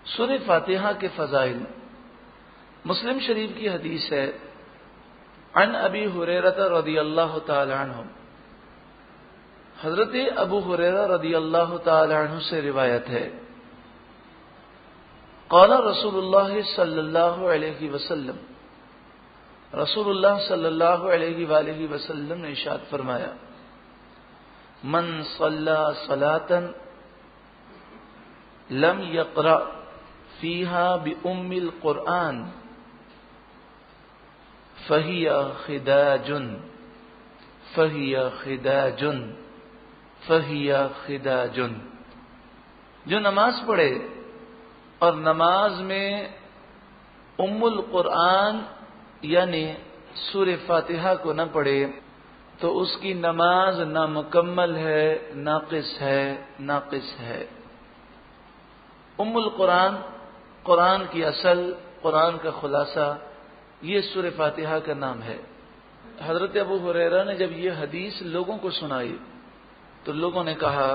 سورہ فاتحہ کے فضائل۔ مسلم شریف کی حدیث ہے، عن ابی ہریرہ رضی اللہ تعالی عنہ، حضرت ابو ہریرہ رضی اللہ تعالی عنہ سے روایت ہے، قال رسول اللہ صلی اللہ علیہ وسلم، رسول اللہ صلی اللہ علیہ وآلہ وسلم نے ارشاد فرمایا، من صلی صلاۃ لم یقرأ فیہا بأم القرآن فہی خداج فہی خداج فہی خداج، جو نماز پڑھے اور نماز میں ام القرآن یعنی سورہ فاتحہ کو نہ پڑھے تو اس کی نماز نامکمل ہے، ناقص ہے، ناقص ہے۔ ام القرآن، قرآن کی اصل، قرآن کا خلاصہ، یہ سورہ فاتحہ کا نام ہے۔ حضرت ابو ہریرہ نے جب یہ حدیث لوگوں کو سنائی تو لوگوں نے کہا،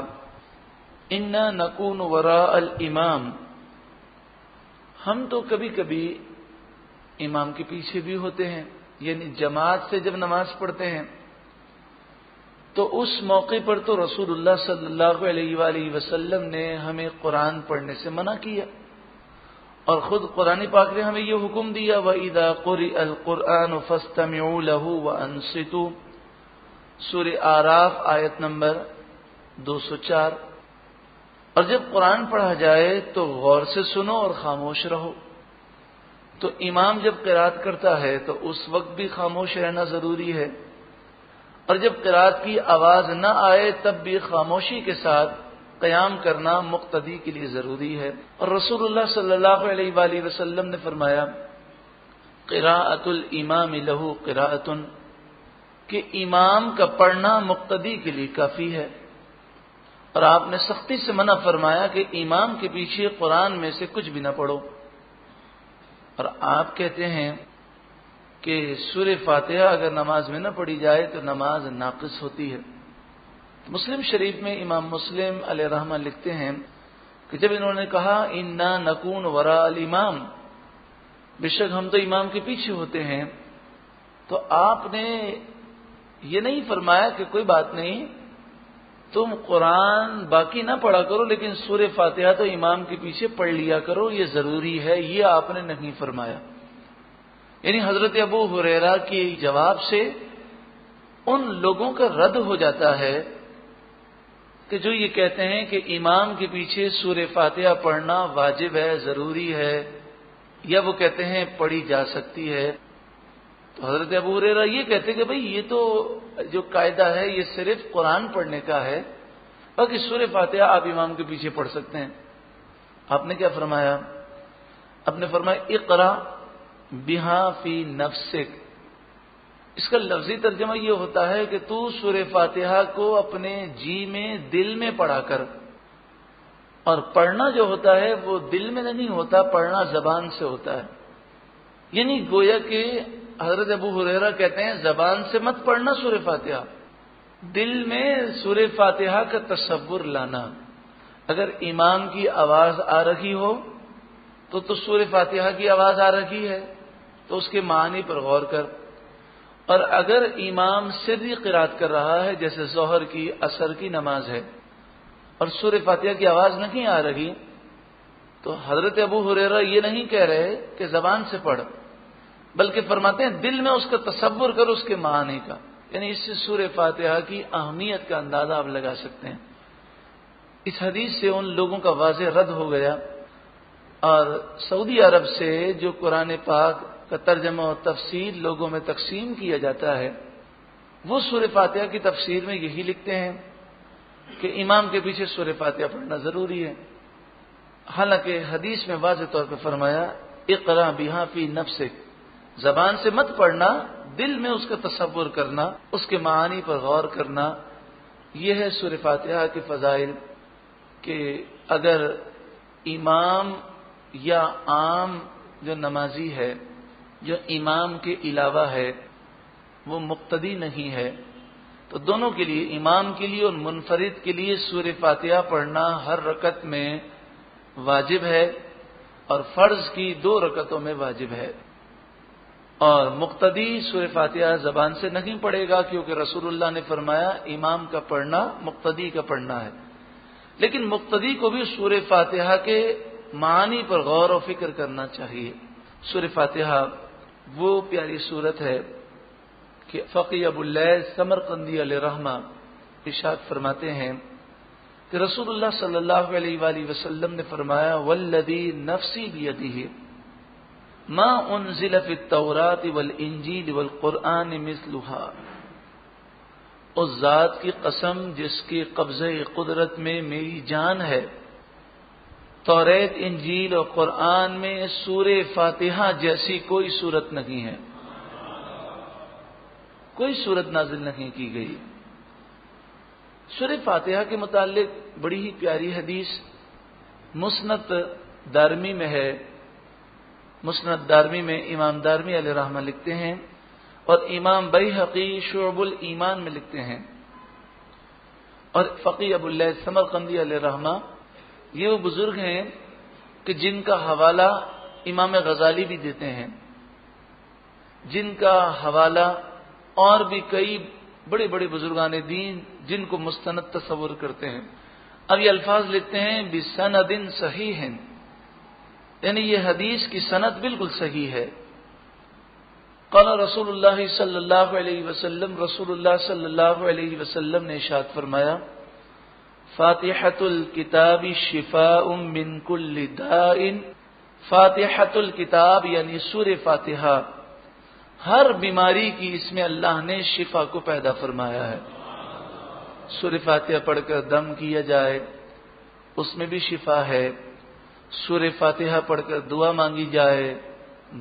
انا نکون وراء الامام، ہم تو کبھی کبھی امام کے پیچھے بھی ہوتے ہیں، یعنی جماعت سے جب نماز پڑھتے ہیں تو اس موقع پر تو رسول اللہ صلی اللہ علیہ وآلہ وسلم نے ہمیں قرآن پڑھنے سے منع کیا، اور خود قرآن پاک نے ہمیں یہ حکم دیا، وَإِذَا قُرِئَ الْقُرْآنُ فَاسْتَمِعُوا لَهُ وَأَنصِتُوا، سورہ آراف آیت نمبر 204۔ اور جب قرآن پڑھا جائے تو غور سے سنو اور خاموش رہو۔ تو امام جب قرات کرتا ہے تو اس وقت بھی خاموش رہنا ضروری ہے، اور جب قرات کی آواز نہ آئے تب بھی خاموشی کے ساتھ قیام کرنا مقتدی کے لیے ضروری ہے۔ اور رسول اللہ صلی اللہ علیہ وآلہ وسلم نے فرمایا، قراءۃ الامام لہ قراءۃ، کہ امام کا پڑھنا مقتدی کے لیے کافی ہے، اور آپ نے سختی سے منع فرمایا کہ امام کے پیچھے قرآن میں سے کچھ بھی نہ پڑھو۔ اور آپ کہتے ہیں کہ سورہ فاتحہ اگر نماز میں نہ پڑھی جائے تو نماز ناقص ہوتی ہے۔ مسلم شریف میں امام مسلم علیہ رحمہ لکھتے ہیں کہ جب انہوں نے کہا انا نکون وراء الامام، بے شک ہم تو امام کے پیچھے ہوتے ہیں، تو آپ نے یہ نہیں فرمایا کہ کوئی بات نہیں، تم قرآن باقی نہ پڑھا کرو لیکن سورہ فاتحہ تو امام کے پیچھے پڑھ لیا کرو، یہ ضروری ہے، یہ آپ نے نہیں فرمایا۔ یعنی حضرت ابو ہریرہ کے جواب سے ان لوگوں کا رد ہو جاتا ہے کہ جو یہ کہتے ہیں کہ امام کے پیچھے سورہ فاتحہ پڑھنا واجب ہے، ضروری ہے، یا وہ کہتے ہیں پڑھی جا سکتی ہے۔ تو حضرت ابو ہریرہ یہ کہتے کہ بھئی یہ تو جو قاعدہ ہے یہ صرف قرآن پڑھنے کا ہے، باقی سورہ فاتحہ آپ امام کے پیچھے پڑھ سکتے ہیں۔ آپ نے کیا فرمایا؟ آپ نے فرمایا اقرا بہا فی نفسک، اس کا لفظی ترجمہ یہ ہوتا ہے کہ تو سورہ فاتحہ کو اپنے جی میں، دل میں پڑھا کر، اور پڑھنا جو ہوتا ہے وہ دل میں نہیں ہوتا، پڑھنا زبان سے ہوتا ہے۔ یعنی گویا کہ حضرت ابو ہریرہ کہتے ہیں زبان سے مت پڑھنا سورہ فاتحہ، دل میں سورہ فاتحہ کا تصور لانا۔ اگر امام کی آواز آ رہی ہو تو سورہ فاتحہ کی آواز آ رہی ہے تو اس کے معنی پر غور کر، اور اگر امام سری قرات کر رہا ہے جیسے ظہر کی، عصر کی نماز ہے، اور سورہ فاتحہ کی آواز نہیں آ رہی، تو حضرت ابو ہریرہ یہ نہیں کہہ رہے کہ زبان سے پڑھ، بلکہ فرماتے ہیں دل میں اس کا تصور کر اس کے معنی کا۔ یعنی اس سے سورہ فاتحہ کی اہمیت کا اندازہ آپ لگا سکتے ہیں۔ اس حدیث سے ان لوگوں کا واضح رد ہو گیا، اور سعودی عرب سے جو قرآن پاک کا ترجمہ و تفسیر لوگوں میں تقسیم کیا جاتا ہے، وہ سورہ فاتحہ کی تفسیر میں یہی لکھتے ہیں کہ امام کے پیچھے سورہ فاتحہ پڑھنا ضروری ہے، حالانکہ حدیث میں واضح طور پہ فرمایا اقرا بہا فی نفسک، زبان سے مت پڑھنا، دل میں اس کا تصور کرنا، اس کے معانی پر غور کرنا۔ یہ ہے سورہ فاتحہ کے فضائل، کہ اگر امام یا عام جو نمازی ہے، جو امام کے علاوہ ہے، وہ مقتدی نہیں ہے، تو دونوں کے لیے، امام کے لیے اور منفرد کے لیے سورہ فاتحہ پڑھنا ہر رکعت میں واجب ہے، اور فرض کی 2 رکعتوں میں واجب ہے. اور مقتدی سورہ فاتحہ زبان سے نہیں پڑھے گا، کیونکہ رسول اللہ نے فرمایا امام کا پڑھنا مقتدی کا پڑھنا ہے. لیکن مقتدی کو بھی سورہ فاتحہ کے معانی پر غور و فکر کرنا چاہیے. سورہ فاتحہ وہ پیاری سورت ہے کہ فقی ابو اللیث سمرقندی علیہ رحمہ ارشاد فرماتے ہیں کہ رسول اللہ صلی اللہ علیہ وآلہ وسلم نے فرمایا والذی نفسی بیدہ ما انزل فی التوراۃ والانجیل والقرآن مثلھا، اس ذات کی قسم جس کی قبضہ قدرت میں میری جان ہے، توریت انجیل اور قرآن میں سورہ فاتحہ جیسی کوئی صورت نہیں ہے، کوئی صورت نازل نہیں کی گئی. سورہ فاتحہ کے متعلق بڑی ہی پیاری حدیث مسند دارمی میں ہے. مسند دارمی میں امام دارمی علیہ رحمہ لکھتے ہیں اور امام بیہقی شعب الایمان میں لکھتے ہیں، اور فقی ابو اللیث سمرقندی علیہ رحمہ یہ وہ بزرگ ہیں کہ جن کا حوالہ امام غزالی بھی دیتے ہیں، جن کا حوالہ اور بھی کئی بڑے بڑے بزرگان دین جن کو مستند تصور کرتے ہیں. اب یہ الفاظ لکھتے ہیں بسند صحیح، یعنی یہ حدیث کی سند بالکل صحیح ہے. قال رسول اللہ صلی اللہ علیہ وسلم، رسول اللہ صلی اللہ علیہ وسلم نے ارشاد فرمایا فاتحۃ الکتاب شفاء من کل داء، فاتحۃ الکتاب یعنی سورہ فاتحہ ہر بیماری کی اس میں اللہ نے شفا کو پیدا فرمایا ہے. سورہ فاتحہ پڑھ کر دم کیا جائے اس میں بھی شفا ہے. سورہ فاتحہ پڑھ کر دعا مانگی جائے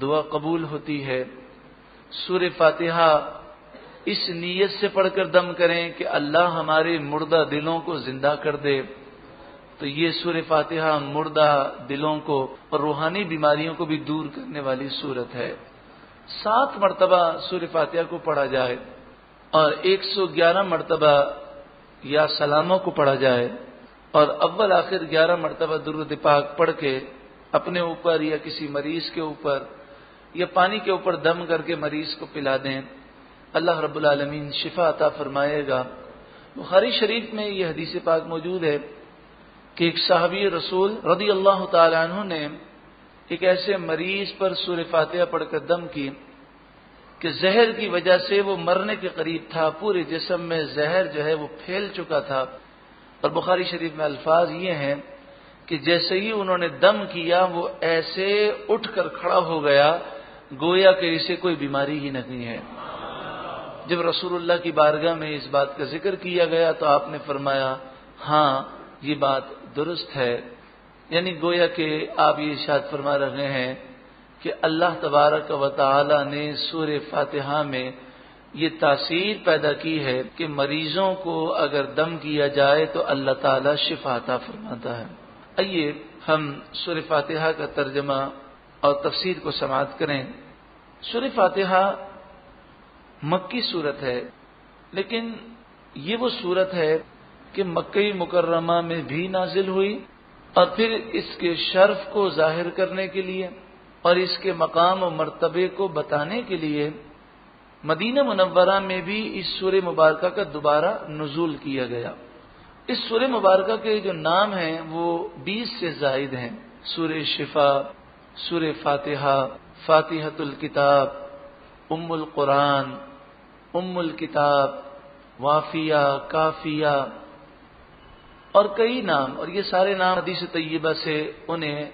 دعا قبول ہوتی ہے. سورہ فاتحہ اس نیت سے پڑھ کر دم کریں کہ اللہ ہمارے مردہ دلوں کو زندہ کر دے، تو یہ سورہ فاتحہ مردہ دلوں کو اور روحانی بیماریوں کو بھی دور کرنے والی سورت ہے. 7 مرتبہ سورہ فاتحہ کو پڑھا جائے اور 111 مرتبہ یا سلاموں کو پڑھا جائے اور اول آخر 11 مرتبہ درود پاک پڑھ کے اپنے اوپر یا کسی مریض کے اوپر یا پانی کے اوپر دم کر کے مریض کو پلا دیں، اللہ رب العالمین شفا عطا فرمائے گا. بخاری شریف میں یہ حدیث پاک موجود ہے کہ ایک صحابی رسول رضی اللہ تعالی عنہ نے ایک ایسے مریض پر سورہ فاتحہ پڑھ کر دم کی کہ زہر کی وجہ سے وہ مرنے کے قریب تھا، پورے جسم میں زہر جو ہے وہ پھیل چکا تھا. اور بخاری شریف میں الفاظ یہ ہیں کہ جیسے ہی انہوں نے دم کیا وہ ایسے اٹھ کر کھڑا ہو گیا گویا کہ اسے کوئی بیماری ہی نہیں ہے. جب رسول اللہ کی بارگاہ میں اس بات کا ذکر کیا گیا تو آپ نے فرمایا ہاں یہ بات درست ہے. یعنی گویا کہ آپ یہ ارشاد فرما رہے ہیں کہ اللہ تبارک و تعالی نے سورہ فاتحہ میں یہ تاثیر پیدا کی ہے کہ مریضوں کو اگر دم کیا جائے تو اللہ تعالی شفا عطا فرماتا ہے. آئیے ہم سورہ فاتحہ کا ترجمہ اور تفسیر کو سماعت کریں. سورہ فاتحہ مکی صورت ہے، لیکن یہ وہ صورت ہے کہ مکہ مکرمہ میں بھی نازل ہوئی اور پھر اس کے شرف کو ظاہر کرنے کے لیے اور اس کے مقام و مرتبے کو بتانے کے لیے مدینہ منورہ میں بھی اس سورہ مبارکہ کا دوبارہ نزول کیا گیا. اس سورہ مبارکہ کے جو نام ہیں وہ 20 سے زائد ہیں. سورہ شفا، سورہ فاتحہ، فاتحۃ الکتاب، ام القرآن، ام الکتاب، وافیہ، کافیہ اور کئی نام، اور یہ سارے نام حدیث طیبہ سے انہیں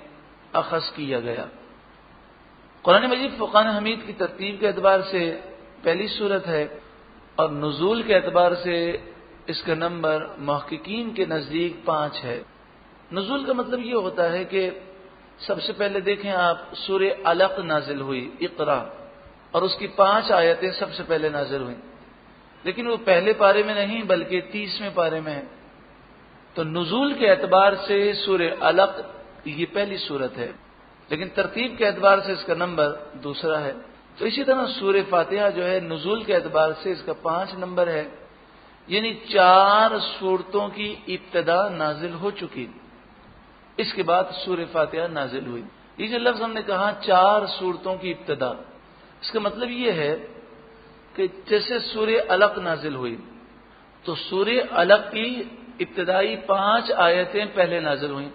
اخذ کیا گیا. قرآن مجید فرقان حمید کی ترتیب کے اعتبار سے پہلی صورت ہے اور نزول کے اعتبار سے اس کا نمبر محققین کے نزدیک 5 ہے. نزول کا مطلب یہ ہوتا ہے کہ سب سے پہلے دیکھیں آپ سورہ علق نازل ہوئی اقرا، اور اس کی 5 آیتیں سب سے پہلے نازل ہوئیں، لیکن وہ پہلے پارے میں نہیں بلکہ 30ویں پارے میں ہے. تو نزول کے اعتبار سے سورہ علق یہ پہلی صورت ہے، لیکن ترتیب کے اعتبار سے اس کا نمبر دوسرا ہے. تو اسی طرح سورہ فاتحہ جو ہے نزول کے اعتبار سے اس کا 5 نمبر ہے، یعنی 4 سورتوں کی ابتدا نازل ہو چکی، اس کے بعد سورہ فاتحہ نازل ہوئی. یہ جو لفظ ہم نے کہا 4 سورتوں کی ابتدا، اس کا مطلب یہ ہے کہ جیسے سورہ علق نازل ہوئی تو سورہ علق کی ابتدائی 5 آیتیں پہلے نازل ہوئیں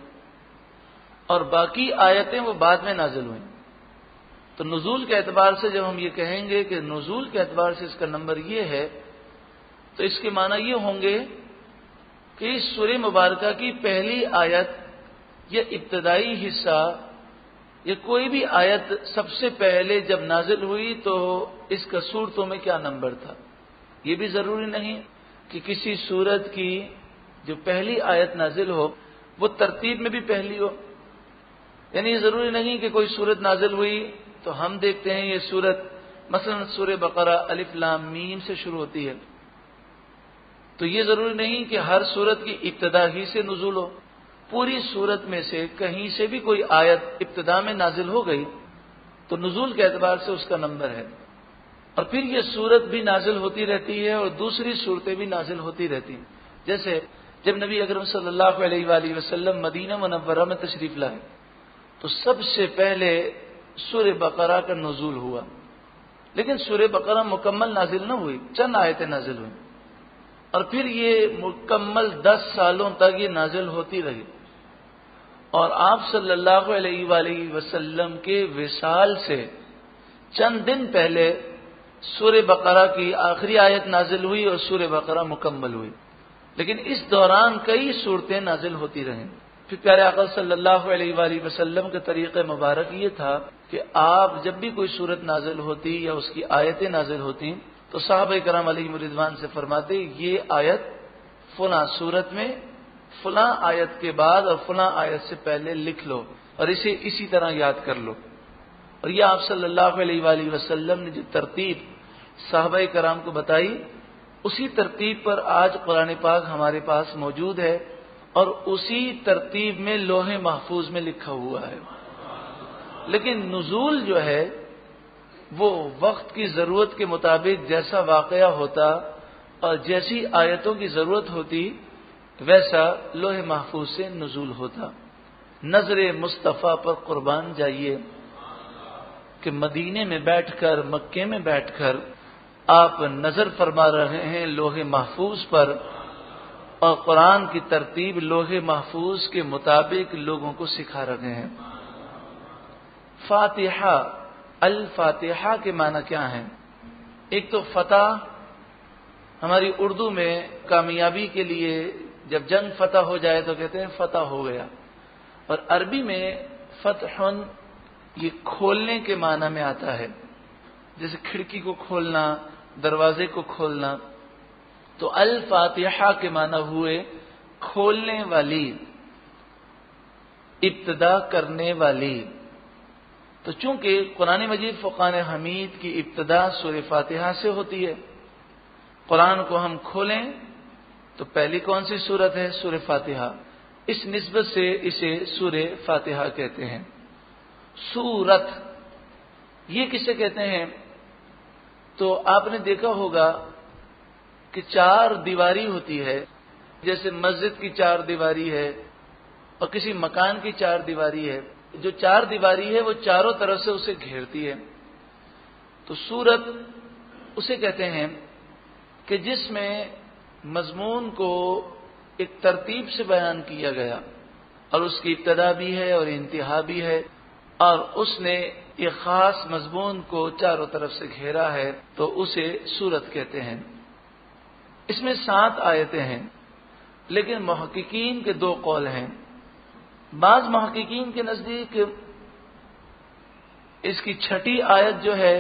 اور باقی آیتیں وہ بعد میں نازل ہوئیں. تو نزول کے اعتبار سے جب ہم یہ کہیں گے کہ نزول کے اعتبار سے اس کا نمبر یہ ہے تو اس کے معنی یہ ہوں گے کہ اس سورہ مبارکہ کی پہلی آیت یا ابتدائی حصہ یا کوئی بھی آیت سب سے پہلے جب نازل ہوئی تو اس کا سورتوں میں کیا نمبر تھا. یہ بھی ضروری نہیں کہ کسی سورت کی جو پہلی آیت نازل ہو وہ ترتیب میں بھی پہلی ہو. یعنی یہ ضروری نہیں کہ کوئی سورت نازل ہوئی تو ہم دیکھتے ہیں یہ سورت مثلا سورہ بقرہ الف لام میم سے شروع ہوتی ہے، تو یہ ضروری نہیں کہ ہر سورت کی ابتدا ہی سے نزول ہو. پوری سورت میں سے کہیں سے بھی کوئی آیت ابتدا میں نازل ہو گئی تو نزول کے اعتبار سے اس کا نمبر ہے. اور پھر یہ سورت بھی نازل ہوتی رہتی ہے اور دوسری صورتیں بھی نازل ہوتی رہتی ہیں. جیسے جب نبی اکرم صلی اللہ علیہ وآلہ وسلم مدینہ منورہ میں تشریف لائے تو سب سے پہلے سورہ بقرہ کا نزول ہوا، لیکن سورہ بقرہ مکمل نازل نہ ہوئی، چند آیتیں نازل ہوئیں اور پھر یہ مکمل 10 سالوں تک یہ نازل ہوتی رہی. اور آپ صلی اللہ علیہ وآلہ وسلم کے وصال سے چند دن پہلے سورہ بقرہ کی آخری آیت نازل ہوئی اور سورہ بقرہ مکمل ہوئی، لیکن اس دوران کئی صورتیں نازل ہوتی رہیں. پھر پیارے آقا صلی اللہ علیہ وآلہ وسلم کا طریقہ مبارک یہ تھا کہ آپ جب بھی کوئی صورت نازل ہوتی یا اس کی آیتیں نازل ہوتی تو صحابہ کرام علیہم رضوان سے فرماتے یہ آیت فلاں صورت میں فلاں آیت کے بعد اور فلاں آیت سے پہلے لکھ لو اور اسے اسی طرح یاد کر لو. اور یہ آپ صلی اللہ علیہ وآلہ وسلم نے جو ترتیب صحابہ کرام کو بتائی اسی ترتیب پر آج قرآن پاک ہمارے پاس موجود ہے اور اسی ترتیب میں لوح محفوظ میں لکھا ہوا ہے. لیکن نزول جو ہے وہ وقت کی ضرورت کے مطابق جیسا واقعہ ہوتا اور جیسی آیتوں کی ضرورت ہوتی ویسا لوح محفوظ سے نزول ہوتا. نظر مصطفیٰ پر قربان جائیے کہ مدینے میں بیٹھ کر مکے میں بیٹھ کر آپ نظر فرما رہے ہیں لوح محفوظ پر اور قرآن کی ترتیب لوح محفوظ کے مطابق لوگوں کو سکھا رہے ہیں. فاتحہ، الفاتحہ کے معنی کیا ہیں؟ ایک تو فتح، ہماری اردو میں کامیابی کے لیے جب جنگ فتح ہو جائے تو کہتے ہیں فتح ہو گیا، اور عربی میں فتح یہ کھولنے کے معنی میں آتا ہے، جیسے کھڑکی کو کھولنا، دروازے کو کھولنا. تو الفاتحہ کے معنی ہوئے کھولنے والی، ابتدا کرنے والی. تو چونکہ قرآن مجید فرقان حمید کی ابتدا سورہ فاتحہ سے ہوتی ہے، قرآن کو ہم کھولیں تو پہلی کون سی سورت ہے؟ سورہ فاتحہ. اس نسبت سے اسے سورہ فاتحہ کہتے ہیں. سورت یہ کسے کہتے ہیں؟ تو آپ نے دیکھا ہوگا کہ 4 دیواری ہوتی ہے، جیسے مسجد کی 4 دیواری ہے اور کسی مکان کی 4 دیواری ہے. جو 4 دیواری ہے وہ چاروں طرف سے اسے گھیرتی ہے. تو سورت اسے کہتے ہیں کہ جس میں مضمون کو ایک ترتیب سے بیان کیا گیا اور اس کی ابتدا بھی ہے اور انتہا بھی ہے اور اس نے ایک خاص مضمون کو چاروں طرف سے گھیرا ہے تو اسے سورت کہتے ہیں. اس میں 7 آیتیں ہیں، لیکن محققین کے 2 قول ہیں. بعض محققین کے نزدیک اس کی 6ٹھی آیت جو ہے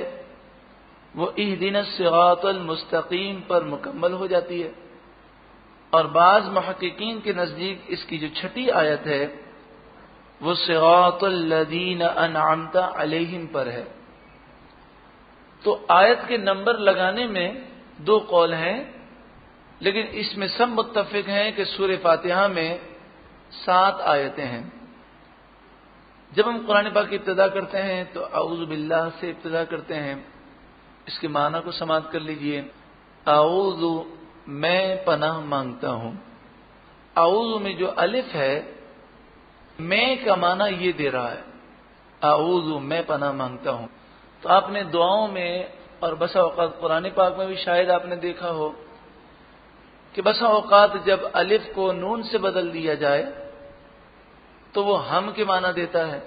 وہ اہدنا الصراط المستقیم پر مکمل ہو جاتی ہے، اور بعض محققین کے نزدیک اس کی جو 6ٹھی آیت ہے وہ صراط الذین انعمت علیہم پر ہے. تو آیت کے نمبر لگانے میں 2 قول ہیں، لیکن اس میں سب متفق ہیں کہ سورہ فاتحہ میں 7 آیتیں ہیں. جب ہم قرآن پاک کی ابتدا کرتے ہیں تو اعوذ باللہ سے ابتدا کرتے ہیں. اس کے معنی کو سماعت کر لیجئے. اعوذ، میں پناہ مانگتا ہوں. اعوذ میں جو الف ہے میں کا معنی یہ دے رہا ہے اعوذ میں پناہ مانگتا ہوں. تو آپ نے دعاؤں میں اور بسا اوقات قرآن پاک میں بھی شاید آپ نے دیکھا ہو کہ بسا اوقات جب الف کو نون سے بدل دیا جائے تو وہ ہم کے معنی دیتا ہے.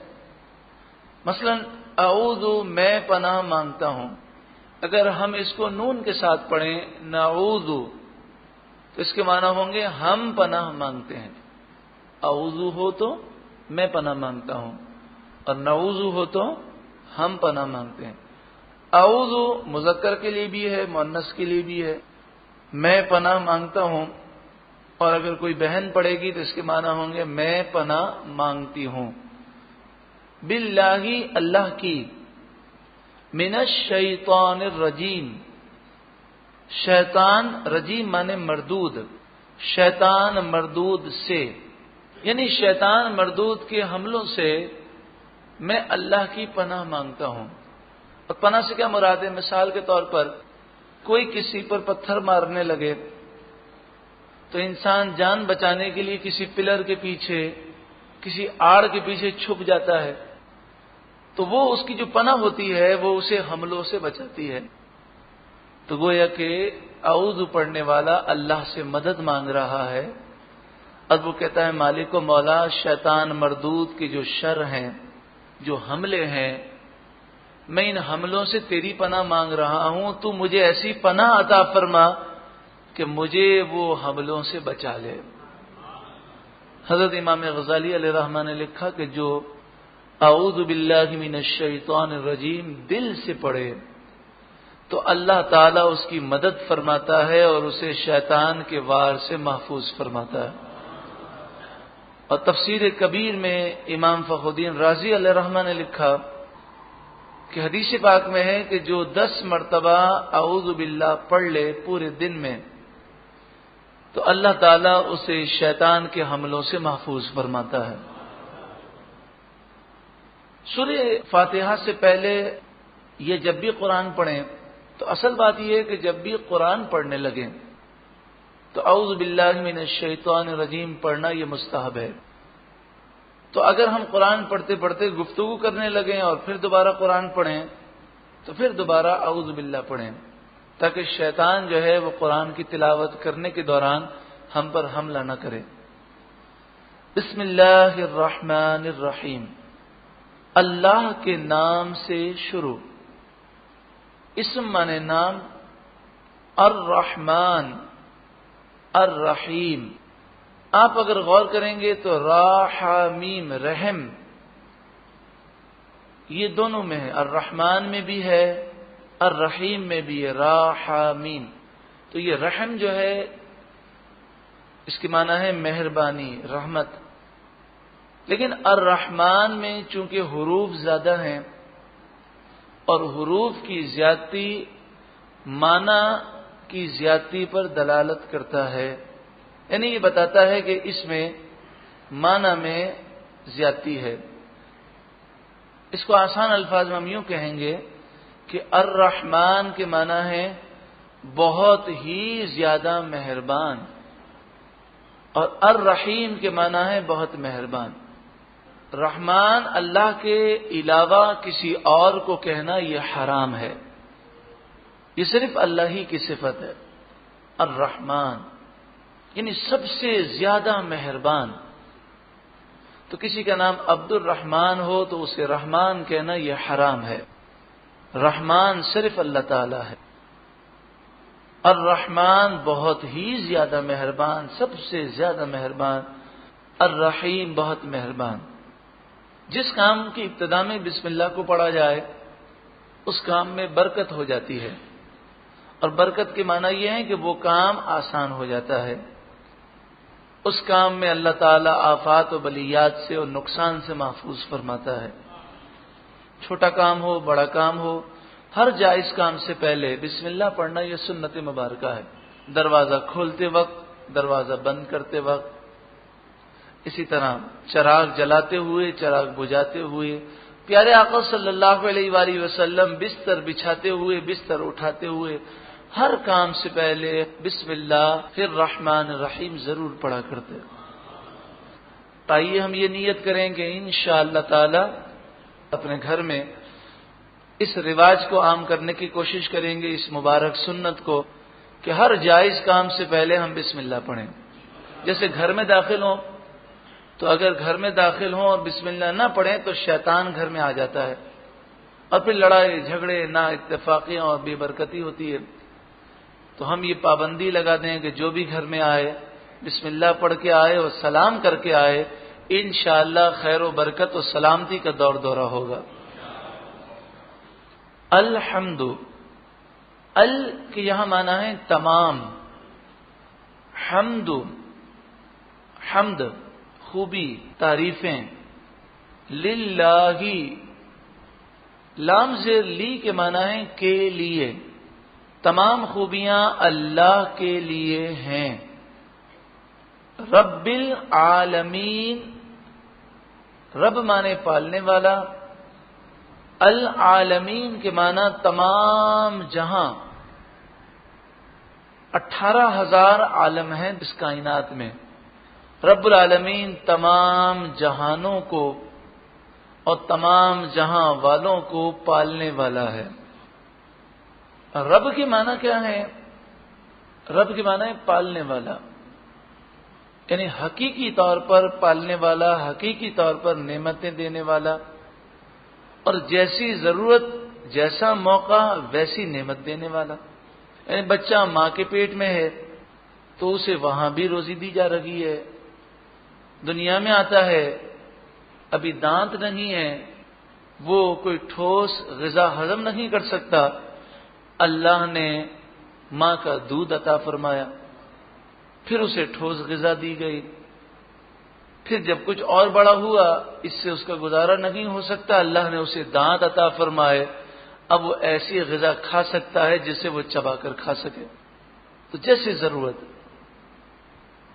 مثلا اعوذ میں پناہ مانگتا ہوں، اگر ہم اس کو نون کے ساتھ پڑھیں نعوذ تو اس کے معنی ہوں گے ہم پناہ مانگتے ہیں. اعوذ ہو تو میں پناہ مانگتا ہوں اور نعوذ ہو تو ہم پناہ مانگتے ہیں. اعوذ مذکر کے لیے بھی ہے، مؤنث کے لیے بھی ہے. میں پناہ مانگتا ہوں، اور اگر کوئی بہن پڑھے گی تو اس کے معنی ہوں گے میں پناہ مانگتی ہوں. باللہ اللہ کی، من الشیطان الرجیم، شیطان رجیم مانے مردود، شیطان مردود سے، یعنی شیطان مردود کے حملوں سے میں اللہ کی پناہ مانگتا ہوں. اور پناہ سے کیا مراد ہے؟ مثال کے طور پر کوئی کسی پر پتھر مارنے لگے تو انسان جان بچانے کے لیے کسی پلر کے پیچھے، کسی آڑ کے پیچھے چھپ جاتا ہے، تو وہ اس کی جو پناہ ہوتی ہے وہ اسے حملوں سے بچاتی ہے. تو گویا کہ اعوذ پڑھنے والا اللہ سے مدد مانگ رہا ہے. اب وہ کہتا ہے مالک و مولا، شیطان مردود کے جو شر ہیں، جو حملے ہیں، میں ان حملوں سے تیری پناہ مانگ رہا ہوں. تو مجھے ایسی پناہ عطا فرما کہ مجھے وہ حملوں سے بچا لے. حضرت امام غزالی علیہ رحمہ نے لکھا کہ جو اعوذ باللہ من الشیطان الرجیم دل سے پڑھے تو اللہ تعالیٰ اس کی مدد فرماتا ہے اور اسے شیطان کے وار سے محفوظ فرماتا ہے. اور تفسیر کبیر میں امام فخر الدین رازی علیہ رحمہ نے لکھا کہ حدیث پاک میں ہے کہ جو 10 مرتبہ اعوذ باللہ پڑھ لے پورے دن میں تو اللہ تعالیٰ اسے شیطان کے حملوں سے محفوظ فرماتا ہے. سورہ فاتحہ سے پہلے یہ جب بھی قرآن پڑھیں تو اصل بات یہ ہے کہ جب بھی قرآن پڑھنے لگیں تو اعوذ باللہ من الشیطان الرجیم پڑھنا یہ مستحب ہے. تو اگر ہم قرآن پڑھتے پڑھتے گفتگو کرنے لگیں اور پھر دوبارہ قرآن پڑھیں تو پھر دوبارہ اعوذ باللہ پڑھیں، تاکہ شیطان جو ہے وہ قرآن کی تلاوت کرنے کے دوران ہم پر حملہ نہ کرے. بسم اللہ الرحمن الرحیم، اللہ کے نام سے شروع. اسم مانے نام، الرحمن الرحیم. آپ اگر غور کریں گے تو را ح میم رحم یہ دونوں میں ہے، الرحمن میں بھی ہے الرحیم میں بھی ہے، را ح میم. تو یہ رحم جو ہے اس کی معنی ہے مہربانی، رحمت. لیکن الرحمن میں چونکہ حروف زیادہ ہیں اور حروف کی زیادتی معنی کی زیادتی پر دلالت کرتا ہے، یعنی یہ بتاتا ہے کہ اس میں معنی میں زیادتی ہے. اس کو آسان الفاظ میں ہم یوں کہیں گے کہ الرحمن کے معنی ہے بہت ہی زیادہ مہربان، اور الرحیم کے معنی ہے بہت مہربان. رحمان اللہ کے علاوہ کسی اور کو کہنا یہ حرام ہے، یہ صرف اللہ ہی کی صفت ہے. الرحمن یعنی سب سے زیادہ مہربان. تو کسی کا نام عبد الرحمن ہو تو اسے رحمان کہنا یہ حرام ہے. رحمان صرف اللہ تعالی ہے. الرحمن بہت ہی زیادہ مہربان، سب سے زیادہ مہربان. الرحیم بہت مہربان. جس کام کی ابتدا میں بسم اللہ کو پڑھا جائے اس کام میں برکت ہو جاتی ہے، اور برکت کے معنی یہ ہے کہ وہ کام آسان ہو جاتا ہے. اس کام میں اللہ تعالیٰ آفات و بلیات سے اور نقصان سے محفوظ فرماتا ہے. چھوٹا کام ہو بڑا کام ہو، ہر جائز کام سے پہلے بسم اللہ پڑھنا یہ سنت مبارکہ ہے. دروازہ کھولتے وقت، دروازہ بند کرتے وقت، اسی طرح چراغ جلاتے ہوئے، چراغ بجھاتے ہوئے، پیارے آقا صلی اللہ علیہ وآلہ وسلم بستر بچھاتے ہوئے، بستر اٹھاتے ہوئے، ہر کام سے پہلے بسم اللہ پھر رحمان الرحیم ضرور پڑھا کرتے. آئیے ہم یہ نیت کریں کہ انشاءاللہ تعالی اپنے گھر میں اس رواج کو عام کرنے کی کوشش کریں گے، اس مبارک سنت کو، کہ ہر جائز کام سے پہلے ہم بسم اللہ پڑھیں. جیسے گھر میں داخل ہوں تو اگر گھر میں داخل ہوں اور بسم اللہ نہ پڑھیں تو شیطان گھر میں آ جاتا ہے اور پھر لڑائی جھگڑے نا اتفاقیاں اور بے برکتی ہوتی ہے. تو ہم یہ پابندی لگا دیں کہ جو بھی گھر میں آئے بسم اللہ پڑھ کے آئے اور سلام کر کے آئے، انشاءاللہ خیر و برکت و سلامتی کا دور دورہ ہوگا. الحمد، ال کے یہاں معنی ہے تمام، حمد، حمد خوبی تعریفیں، للہ، لام زیر لی کے معنی ہے کے لیے، تمام خوبیاں اللہ کے لیے ہیں. رب العالمین، رب مانے پالنے والا، العالمین کے معنی تمام جہاں. 18,000 عالم ہیں اس کائنات میں. رب العالمین تمام جہانوں کو اور تمام جہاں والوں کو پالنے والا ہے. رب کے معنی کیا ہے؟ رب کے معنی ہے پالنے والا، یعنی حقیقی طور پر پالنے والا، حقیقی طور پر نعمتیں دینے والا، اور جیسی ضرورت، جیسا موقع ویسی نعمت دینے والا. یعنی بچہ ماں کے پیٹ میں ہے تو اسے وہاں بھی روزی دی جا رہی ہے. دنیا میں آتا ہے، ابھی دانت نہیں ہے، وہ کوئی ٹھوس غذا ہضم نہیں کر سکتا، اللہ نے ماں کا دودھ عطا فرمایا، پھر اسے ٹھوس غذا دی گئی. پھر جب کچھ اور بڑا ہوا، اس سے اس کا گزارا نہیں ہو سکتا، اللہ نے اسے دانت عطا فرمائے، اب وہ ایسی غذا کھا سکتا ہے جسے وہ چبا کر کھا سکے. تو جیسے ضرورت،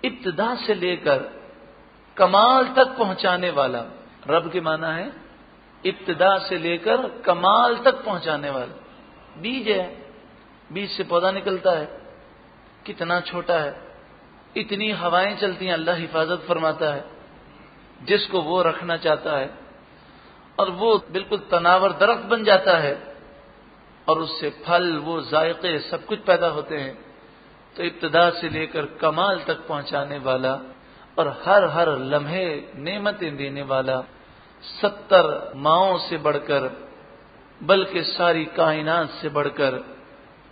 ابتدا سے لے کر کمال تک پہنچانے والا. رب کے معنی ہے ابتدا سے لے کر کمال تک پہنچانے والا. بیج ہے، بیج سے پودا نکلتا ہے، کتنا چھوٹا ہے، اتنی ہوائیں چلتی ہیں، اللہ حفاظت فرماتا ہے جس کو وہ رکھنا چاہتا ہے، اور وہ بالکل تناور درخت بن جاتا ہے، اور اس سے پھل، وہ ذائقے سب کچھ پیدا ہوتے ہیں. تو ابتدا سے لے کر کمال تک پہنچانے والا اور ہر لمحے نعمتیں دینے والا، 70 ماؤں سے بڑھ کر، بلکہ ساری کائنات سے بڑھ کر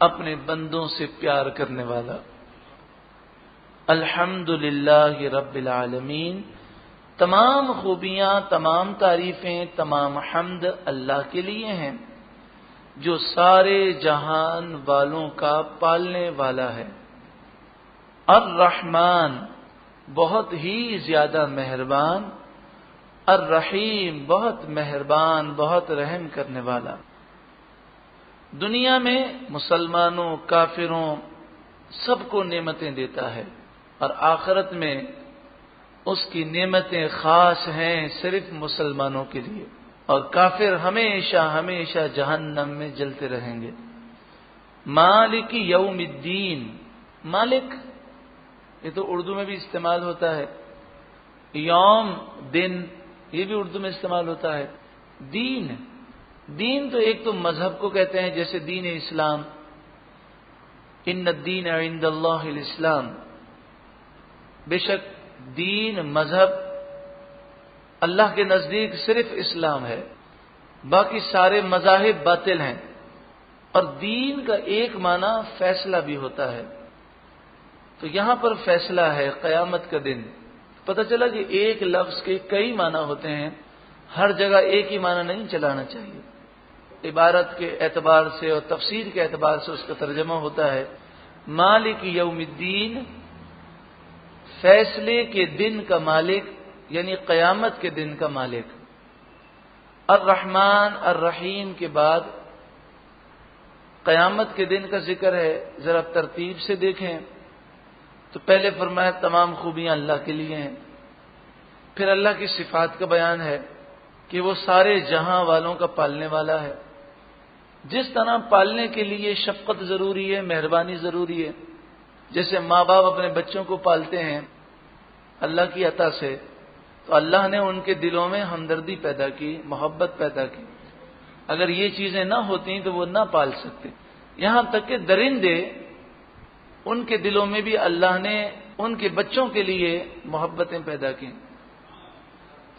اپنے بندوں سے پیار کرنے والا. الحمد للہ رب العالمین، تمام خوبیاں، تمام تعریفیں، تمام حمد اللہ کے لیے ہیں جو سارے جہان والوں کا پالنے والا ہے. الرحمن، بہت ہی زیادہ مہربان، الرحیم، بہت مہربان، بہت رحم کرنے والا. دنیا میں مسلمانوں، کافروں سب کو نعمتیں دیتا ہے، اور آخرت میں اس کی نعمتیں خاص ہیں صرف مسلمانوں کے لیے، اور کافر ہمیشہ ہمیشہ جہنم میں جلتے رہیں گے. مالک یوم الدین، مالک یہ تو اردو میں بھی استعمال ہوتا ہے، یوم دن یہ بھی اردو میں استعمال ہوتا ہے. دین، دین تو ایک تو مذہب کو کہتے ہیں، جیسے دین اسلام، ان الدین عند اللہ الاسلام. بے شک دین، مذہب اللہ کے نزدیک صرف اسلام ہے، باقی سارے مذاہب باطل ہیں. اور دین کا ایک معنی فیصلہ بھی ہوتا ہے، تو یہاں پر فیصلہ ہے قیامت کا دن. پتہ چلا کہ ایک لفظ کے کئی معنی ہوتے ہیں، ہر جگہ ایک ہی معنی نہیں چلانا چاہیے. عبارت کے اعتبار سے اور تفسیر کے اعتبار سے اس کا ترجمہ ہوتا ہے مالک یوم الدین، فیصلے کے دن کا مالک، یعنی قیامت کے دن کا مالک. الرحمن الرحیم کے بعد قیامت کے دن کا ذکر ہے. ذرا ترتیب سے دیکھیں تو پہلے فرمایا تمام خوبیاں اللہ کے لیے ہیں، پھر اللہ کی صفات کا بیان ہے کہ وہ سارے جہاں والوں کا پالنے والا ہے. جس طرح پالنے کے لیے شفقت ضروری ہے، مہربانی ضروری ہے، جیسے ماں باپ اپنے بچوں کو پالتے ہیں اللہ کی عطا سے، تو اللہ نے ان کے دلوں میں ہمدردی پیدا کی، محبت پیدا کی۔ اگر یہ چیزیں نہ ہوتی تو وہ نہ پال سکتے۔ یہاں تک کہ درندے، ان کے دلوں میں بھی اللہ نے ان کے بچوں کے لیے محبتیں پیدا کی۔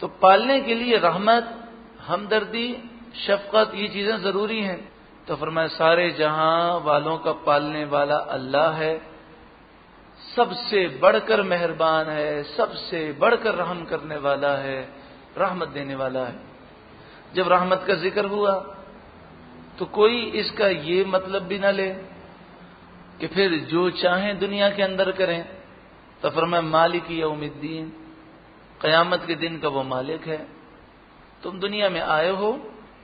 تو پالنے کے لیے رحمت، ہمدردی، شفقت، یہ چیزیں ضروری ہیں۔ تو فرمایا سارے جہاں والوں کا پالنے والا اللہ ہے، سب سے بڑھ کر مہربان ہے، سب سے بڑھ کر رحم کرنے والا ہے، رحمت دینے والا ہے۔ جب رحمت کا ذکر ہوا تو کوئی اس کا یہ مطلب بھی نہ لے کہ پھر جو چاہیں دنیا کے اندر کریں۔ تو فرمایا مالک یوم الدین، قیامت کے دن کا وہ مالک ہے۔ تم دنیا میں آئے ہو،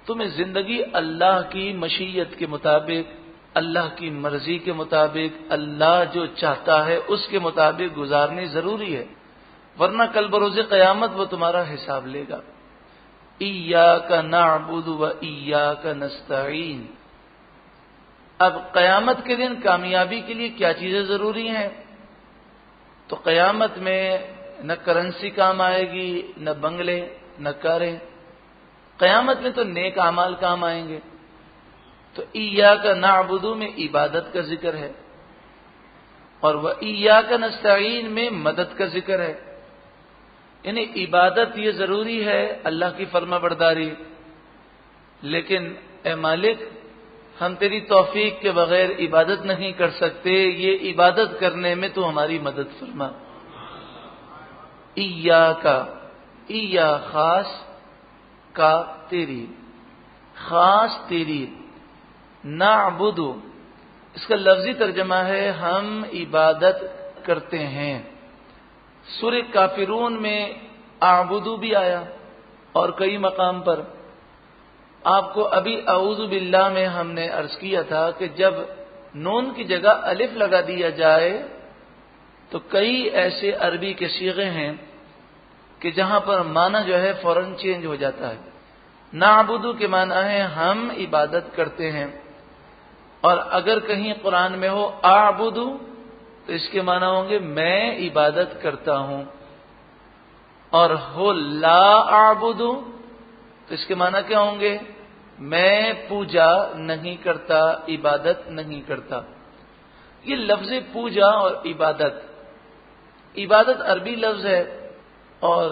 تمہیں زندگی اللہ کی مشیت کے مطابق، اللہ کی مرضی کے مطابق، اللہ جو چاہتا ہے اس کے مطابق گزارنی ضروری ہے، ورنہ کل بروز قیامت وہ تمہارا حساب لے گا۔ ایاک نعبد و ایاک نستعین۔ اب قیامت کے دن کامیابی کے لیے کیا چیزیں ضروری ہیں؟ تو قیامت میں نہ کرنسی کام آئے گی، نہ بنگلے، نہ کاریں۔ قیامت میں تو نیک اعمال کام آئیں گے۔ تو ایاک نعبد میں عبادت کا ذکر ہے، اور وہ ایاک نستعین میں مدد کا ذکر ہے۔ یعنی عبادت یہ ضروری ہے، اللہ کی فرما برداری، لیکن اے مالک ہم تیری توفیق کے بغیر عبادت نہیں کر سکتے، یہ عبادت کرنے میں تو ہماری مدد فرما۔ ایاک، ایا خاص، کا تیری، خاص تیری، نعبد اس کا لفظی ترجمہ ہے ہم عبادت کرتے ہیں۔ سورہ کافرون میں اعبدو بھی آیا اور کئی مقام پر۔ آپ کو ابھی اعوذ باللہ میں ہم نے عرض کیا تھا کہ جب نون کی جگہ الف لگا دیا جائے تو کئی ایسے عربی کے صیغے ہیں کہ جہاں پر معنی جو ہے فوراً چینج ہو جاتا ہے۔ نعبدو کے معنی ہے ہم عبادت کرتے ہیں، اور اگر کہیں قرآن میں ہو اعبدو تو اس کے معنی ہوں گے میں عبادت کرتا ہوں، اور ہو لا اعبدو تو اس کے معنی کیا ہوں گے؟ میں پوجا نہیں کرتا، عبادت نہیں کرتا۔ یہ لفظ پوجا اور عبادت، عبادت عربی لفظ ہے اور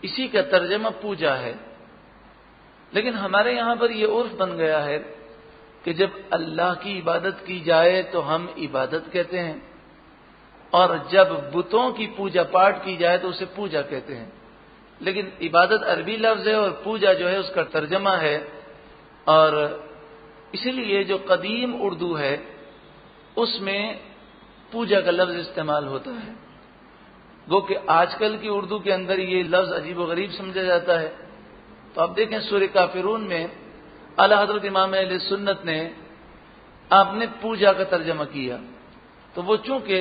اسی کا ترجمہ پوجا ہے، لیکن ہمارے یہاں پر یہ عرف بن گیا ہے کہ جب اللہ کی عبادت کی جائے تو ہم عبادت کہتے ہیں، اور جب بتوں کی پوجا پاٹ کی جائے تو اسے پوجا کہتے ہیں۔ لیکن عبادت عربی لفظ ہے اور پوجا جو ہے اس کا ترجمہ ہے، اور اسی لیے جو قدیم اردو ہے اس میں پوجا کا لفظ استعمال ہوتا ہے، گو کہ آج کل کی اردو کے اندر یہ لفظ عجیب و غریب سمجھا جاتا ہے۔ تو آپ دیکھیں سورہ کافرون میں اعلی حضرت امام اہل سنت نے آپ نے پوجا کا ترجمہ کیا، تو وہ چونکہ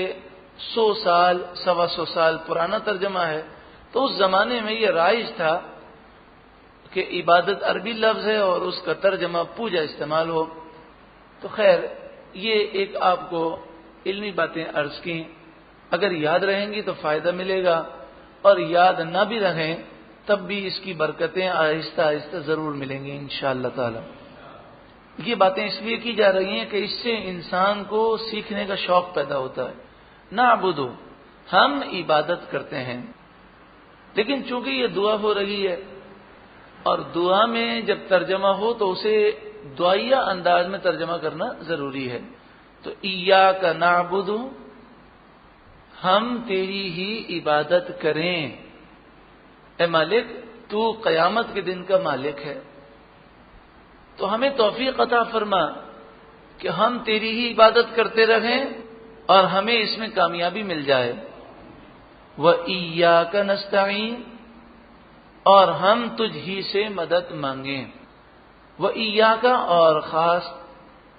100 سال 125 سال پرانا ترجمہ ہے، تو اس زمانے میں یہ رائج تھا کہ عبادت عربی لفظ ہے اور اس کا ترجمہ پوجا استعمال ہو۔ تو خیر یہ ایک آپ کو علمی باتیں عرض کی، اگر یاد رہیں گی تو فائدہ ملے گا، اور یاد نہ بھی رہیں تب بھی اس کی برکتیں آہستہ آہستہ ضرور ملیں گی انشاءاللہ تعالی۔ یہ باتیں اس لیے کی جا رہی ہیں کہ اس سے انسان کو سیکھنے کا شوق پیدا ہوتا ہے۔ نعبدو ہم عبادت کرتے ہیں، لیکن چونکہ یہ دعا ہو رہی ہے اور دعا میں جب ترجمہ ہو تو اسے دعائیہ انداز میں ترجمہ کرنا ضروری ہے۔ تو ایاک نعبدو ہم تیری ہی عبادت کریں، اے مالک تو قیامت کے دن کا مالک ہے، تو ہمیں توفیق عطا فرما کہ ہم تیری ہی عبادت کرتے رہیں اور ہمیں اس میں کامیابی مل جائے۔ وَإِيَّاكَ نَسْتَعِينُ اور ہم تجھ ہی سے مدد مانگیں۔ وَإِيَّاكَ اور خاص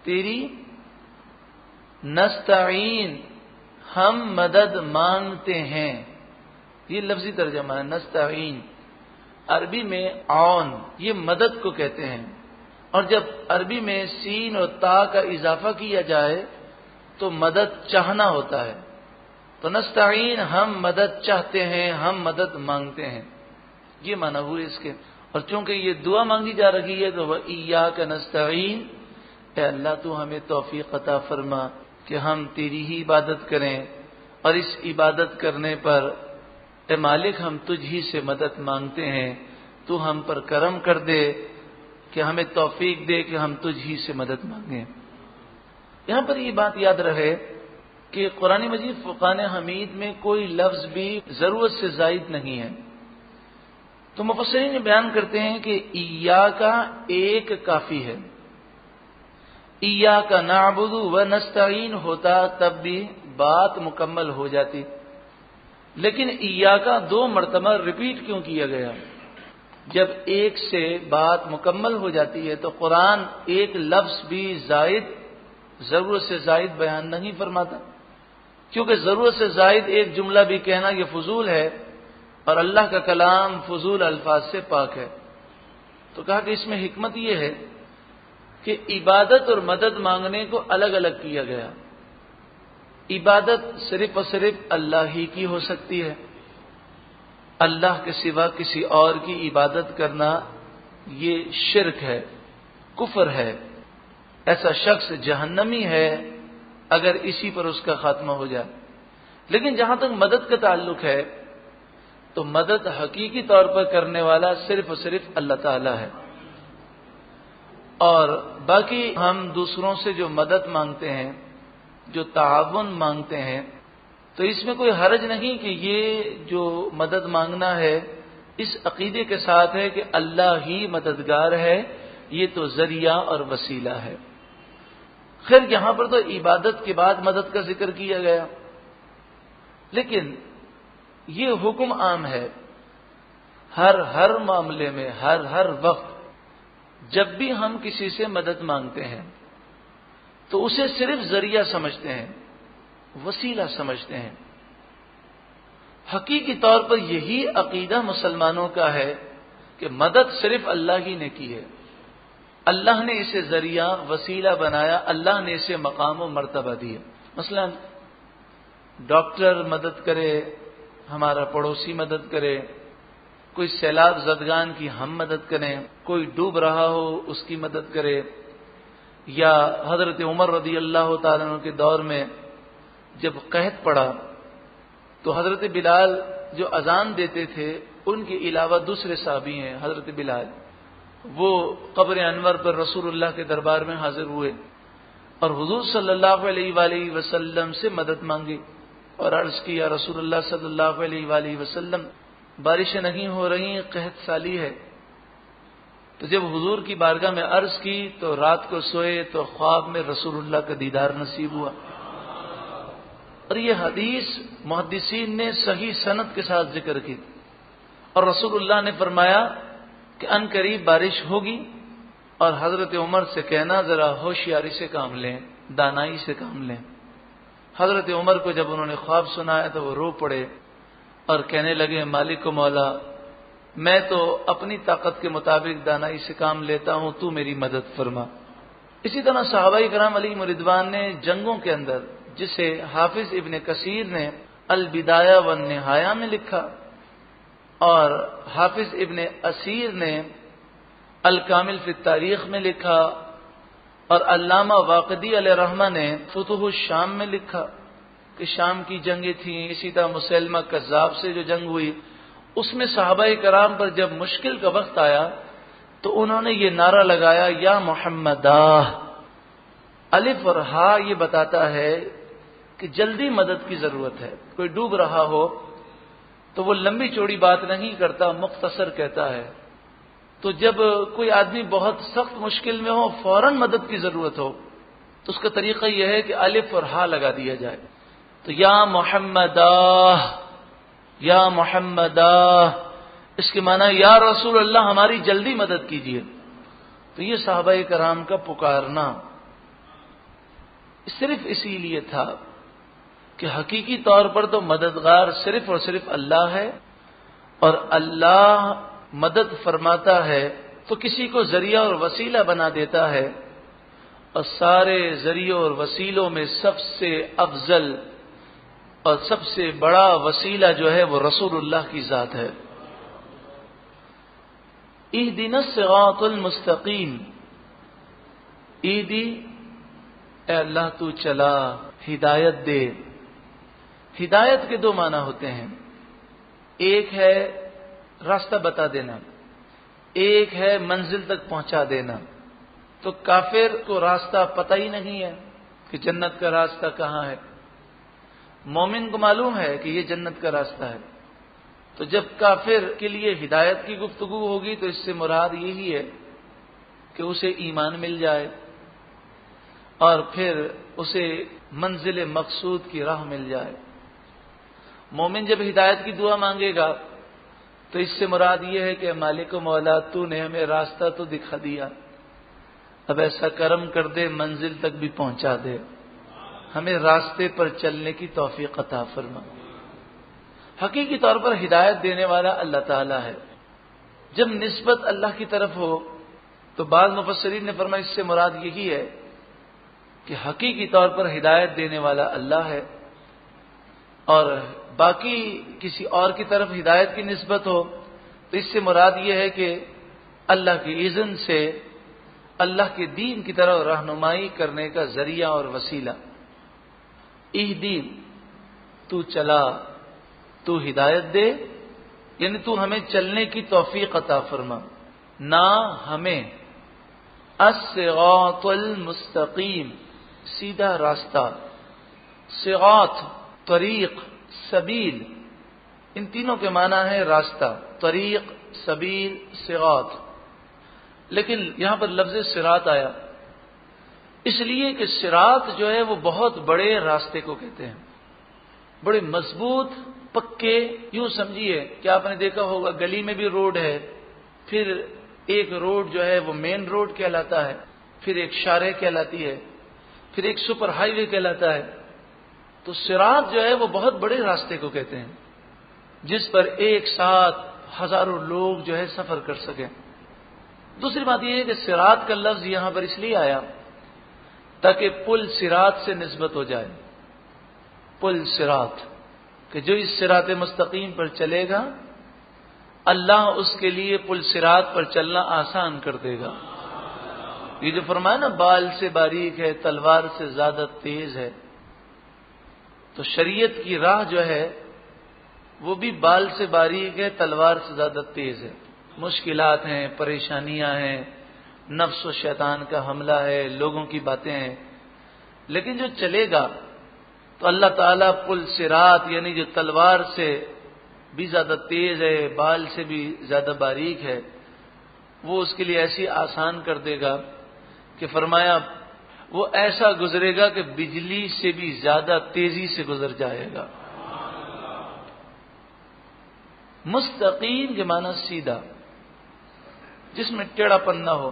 تیری، نستعین ہم مدد مانگتے ہیں۔ یہ لفظی ترجمہ ہے نستعین، عربی میں عون یہ مدد کو کہتے ہیں، اور جب عربی میں سین اور تا کا اضافہ کیا جائے تو مدد چاہنا ہوتا ہے۔ تو نستعین ہم مدد چاہتے ہیں، ہم مدد مانگتے ہیں۔ یہ معنی ہوئے اس کے. اور چونکہ یہ دعا مانگی جا رہی ہے تو وَإِيَّاكَ نَسْتَعِينُ، اے اللہ تو ہمیں توفیق عطا فرما کہ ہم تیری ہی عبادت کریں، اور اس عبادت کرنے پر اے مالک ہم تجھ ہی سے مدد مانگتے ہیں، تو ہم پر کرم کر دے کہ ہمیں توفیق دے کہ ہم تجھ ہی سے مدد مانگیں. یہاں پر یہ بات یاد رہے کہ قرآن مجید فرقان حمید میں کوئی لفظ بھی ضرورت سے زائد نہیں ہے. تو مفسرین بیان کرتے ہیں کہ ایاک ایک کافی ہے، ایاک نعبد و نستعین ہوتا تب بھی بات مکمل ہو جاتی، لیکن ایاک دو مرتبہ ریپیٹ کیوں کیا گیا؟ جب ایک سے بات مکمل ہو جاتی ہے تو قرآن ایک لفظ بھی زائد، ضرورت سے زائد بیان نہیں فرماتا، کیونکہ ضرورت سے زائد ایک جملہ بھی کہنا یہ فضول ہے، اور اللہ کا کلام فضول الفاظ سے پاک ہے. تو کہا کہ اس میں حکمت یہ ہے کہ عبادت اور مدد مانگنے کو الگ الگ کیا گیا. عبادت صرف اور صرف اللہ ہی کی ہو سکتی ہے، اللہ کے سوا کسی اور کی عبادت کرنا یہ شرک ہے، کفر ہے. ایسا شخص جہنمی ہے اگر اسی پر اس کا خاتمہ ہو جائے. لیکن جہاں تک مدد کا تعلق ہے تو مدد حقیقی طور پر کرنے والا صرف اور صرف اللہ تعالی ہے. اور باقی ہم دوسروں سے جو مدد مانگتے ہیں، جو تعاون مانگتے ہیں، تو اس میں کوئی حرج نہیں کہ یہ جو مدد مانگنا ہے اس عقیدے کے ساتھ ہے کہ اللہ ہی مددگار ہے، یہ تو ذریعہ اور وسیلہ ہے. خیر یہاں پر تو عبادت کے بعد مدد کا ذکر کیا گیا، لیکن یہ حکم عام ہے ہر معاملے میں، ہر وقت جب بھی ہم کسی سے مدد مانگتے ہیں تو اسے صرف ذریعہ سمجھتے ہیں، وسیلہ سمجھتے ہیں. حقیقی طور پر یہی عقیدہ مسلمانوں کا ہے کہ مدد صرف اللہ ہی نے کی ہے، اللہ نے اسے ذریعہ وسیلہ بنایا، اللہ نے اسے مقام و مرتبہ دیا. مثلا ڈاکٹر مدد کرے، ہمارا پڑوسی مدد کرے، کوئی سیلاب زدگان کی ہم مدد کریں، کوئی ڈوب رہا ہو اس کی مدد کرے، یا حضرت عمر رضی اللہ تعالیٰ عنہ کے دور میں جب قحط پڑا تو حضرت بلال جو اذان دیتے تھے ان کے علاوہ دوسرے صحابی ہیں حضرت بلال، وہ قبر انور پر رسول اللہ کے دربار میں حاضر ہوئے اور حضور صلی اللہ علیہ وآلہ وسلم سے مدد مانگی اور عرض کی یا رسول اللہ صلی اللہ علیہ وآلہ وسلم بارشیں نہیں ہو رہی، قحط سالی ہے. تو جب حضور کی بارگاہ میں عرض کی تو رات کو سوئے تو خواب میں رسول اللہ کا دیدار نصیب ہوا. اور یہ حدیث محدثین نے صحیح سند کے ساتھ ذکر کی، اور رسول اللہ نے فرمایا کہ ان قریب بارش ہوگی، اور حضرت عمر سے کہنا ذرا ہوشیاری سے کام لیں، دانائی سے کام لیں. حضرت عمر کو جب انہوں نے خواب سنایا تو وہ رو پڑے اور کہنے لگے مالک و مولا، میں تو اپنی طاقت کے مطابق دانائی سے کام لیتا ہوں، تو میری مدد فرما. اسی طرح صحابہ کرام علیہم رضوان نے جنگوں کے اندر، جسے حافظ ابن کثیر نے البدایہ والنہایہ میں لکھا اور حافظ ابن اسیر نے الکامل فی التاریخ میں لکھا، اور علامہ واقدی علیہ رحمہ نے فتوح الشام میں لکھا کہ شام کی جنگیں تھیں. اسی طرح مسلمہ کذاب سے جو جنگ ہوئی اس میں صحابہ کرام پر جب مشکل کا وقت آیا تو انہوں نے یہ نعرہ لگایا یا محمدہ. الف اور ہا یہ بتاتا ہے کہ جلدی مدد کی ضرورت ہے. کوئی ڈوب رہا ہو تو وہ لمبی چوڑی بات نہیں کرتا، مختصر کہتا ہے. تو جب کوئی آدمی بہت سخت مشکل میں ہو، فوراً مدد کی ضرورت ہو، تو اس کا طریقہ یہ ہے کہ الف اور ہا لگا دیا جائے. تو یا محمدہ، یا محمدہ، اس کے معنی یا رسول اللہ ہماری جلدی مدد کیجیے. تو یہ صحابہ کرام کا پکارنا صرف اسی لیے تھا کہ حقیقی طور پر تو مددگار صرف اور صرف اللہ ہے، اور اللہ مدد فرماتا ہے تو کسی کو ذریعہ اور وسیلہ بنا دیتا ہے، اور سارے ذریعوں اور وسیلوں میں سب سے افضل اور سب سے بڑا وسیلہ جو ہے وہ رسول اللہ کی ذات ہے. اہدنا الصراط المستقیم، ایدی اے اللہ تو چلا، ہدایت دے۔ ہدایت کے دو معنی ہوتے ہیں، ایک ہے راستہ بتا دینا، ایک ہے منزل تک پہنچا دینا۔ تو کافر کو راستہ پتہ ہی نہیں ہے کہ جنت کا راستہ کہاں ہے، مومن کو معلوم ہے کہ یہ جنت کا راستہ ہے۔ تو جب کافر کے لیے ہدایت کی گفتگو ہوگی تو اس سے مراد یہی ہے کہ اسے ایمان مل جائے اور پھر اسے منزل مقصود کی راہ مل جائے۔ مومن جب ہدایت کی دعا مانگے گا تو اس سے مراد یہ ہے کہ مالک و مولا تو نے ہمیں راستہ تو دکھا دیا، اب ایسا کرم کر دے منزل تک بھی پہنچا دے، ہمیں راستے پر چلنے کی توفیق عطا فرما۔ حقیقی طور پر ہدایت دینے والا اللہ تعالیٰ ہے۔ جب نسبت اللہ کی طرف ہو تو بعض مفسرین نے فرمایا اس سے مراد یہی ہے کہ حقیقی طور پر ہدایت دینے والا اللہ ہے، اور باقی کسی اور کی طرف ہدایت کی نسبت ہو تو اس سے مراد یہ ہے کہ اللہ کی اذن سے اللہ کے دین کی طرف رہنمائی کرنے کا ذریعہ اور وسیلہ۔ اہدی تو چلا، تو ہدایت دے، یعنی تو ہمیں چلنے کی توفیق عطا فرما، نہ ہمیں الصراط المستقیم، سیدھا راستہ، صراط طریق، سبیل، ان تینوں کے معنی ہے راستہ، طریق، سبیل، صراط۔ لیکن یہاں پر لفظ صراط آیا اس لیے کہ صراط جو ہے وہ بہت بڑے راستے کو کہتے ہیں، بڑے مضبوط پکے، یوں سمجھیے کہ آپ نے دیکھا ہوگا گلی میں بھی روڈ ہے، پھر ایک روڈ جو ہے وہ مین روڈ کہلاتا ہے، پھر ایک شارع کہلاتی ہے، پھر ایک سپر ہائی وے کہلاتا ہے۔ تو صراط جو ہے وہ بہت بڑے راستے کو کہتے ہیں جس پر ایک ساتھ ہزاروں لوگ جو ہے سفر کر سکیں۔ دوسری بات یہ ہے کہ صراط کا لفظ یہاں پر اس لیے آیا تاکہ پل صراط سے نسبت ہو جائے، پل صراط، کہ جو اس صراط مستقیم پر چلے گا اللہ اس کے لیے پل صراط پر چلنا آسان کر دے گا۔ یہ جو فرمایا نا بال سے باریک ہے تلوار سے زیادہ تیز ہے، تو شریعت کی راہ جو ہے وہ بھی بال سے باریک ہے تلوار سے زیادہ تیز ہے۔ مشکلات ہیں، پریشانیاں ہیں، نفس و شیطان کا حملہ ہے، لوگوں کی باتیں ہیں، لیکن جو چلے گا تو اللہ تعالیٰ پل صراط یعنی جو تلوار سے بھی زیادہ تیز ہے، بال سے بھی زیادہ باریک ہے، وہ اس کے لیے ایسی آسان کر دے گا کہ فرمایا وہ ایسا گزرے گا کہ بجلی سے بھی زیادہ تیزی سے گزر جائے گا۔ مستقیم کے معنی سیدھا، جس میں ٹیڑھا پن نہ ہو،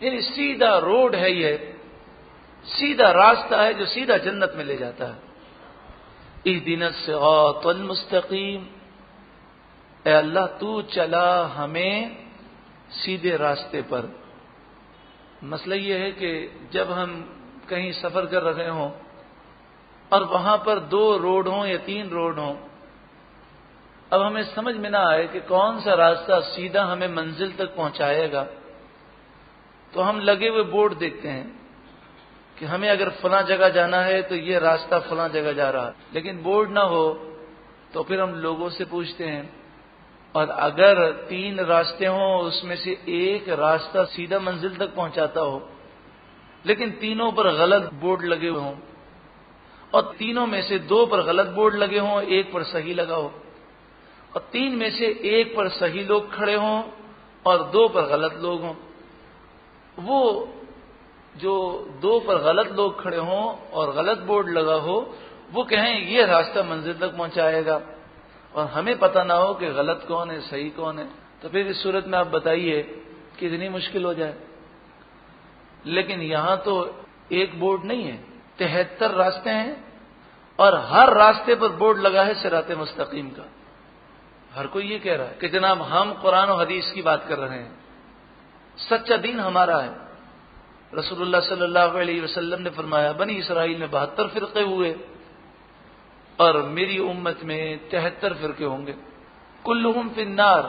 یعنی سیدھا روڈ ہے، یہ سیدھا راستہ ہے جو سیدھا جنت میں لے جاتا ہے۔ اہدنا الصراط المستقیم، اے اللہ تو چلا ہمیں سیدھے راستے پر۔ مسئلہ یہ ہے کہ جب ہم کہیں سفر کر رہے ہوں اور وہاں پر 2 روڈ ہوں یا 3 روڈ ہوں، اب ہمیں سمجھ میں نہ آئے کہ کون سا راستہ سیدھا ہمیں منزل تک پہنچائے گا، تو ہم لگے ہوئے بورڈ دیکھتے ہیں کہ ہمیں اگر فلاں جگہ جانا ہے تو یہ راستہ فلاں جگہ جا رہا ہے، لیکن بورڈ نہ ہو تو پھر ہم لوگوں سے پوچھتے ہیں، اور اگر 3 راستے ہوں اس میں سے ایک راستہ سیدھا منزل تک پہنچاتا ہو لیکن تینوں پر غلط بورڈ لگے ہوئے ہوں، اور تینوں میں سے 2 پر غلط بورڈ لگے ہوں، ایک پر صحیح لگا ہو، اور 3 میں سے ایک پر صحیح لوگ کھڑے ہوں اور 2 پر غلط لوگ ہوں، وہ جو 2 پر غلط لوگ کھڑے ہوں اور غلط بورڈ لگا ہو وہ کہیں یہ راستہ منزل تک پہنچائے گا، اور ہمیں پتہ نہ ہو کہ غلط کون ہے صحیح کون ہے، تو پھر اس صورت میں آپ بتائیے کہ اتنی مشکل ہو جائے۔ لیکن یہاں تو ایک بورڈ نہیں ہے، 73 راستے ہیں اور ہر راستے پر بورڈ لگا ہے صراط مستقیم کا۔ ہر کوئی یہ کہہ رہا ہے کہ جناب ہم قرآن و حدیث کی بات کر رہے ہیں، سچا دین ہمارا ہے۔ رسول اللہ صلی اللہ علیہ وسلم نے فرمایا بنی اسرائیل میں 72 فرقے ہوئے اور میری امت میں 73 فرقے ہوں گے، کلہم فی النار،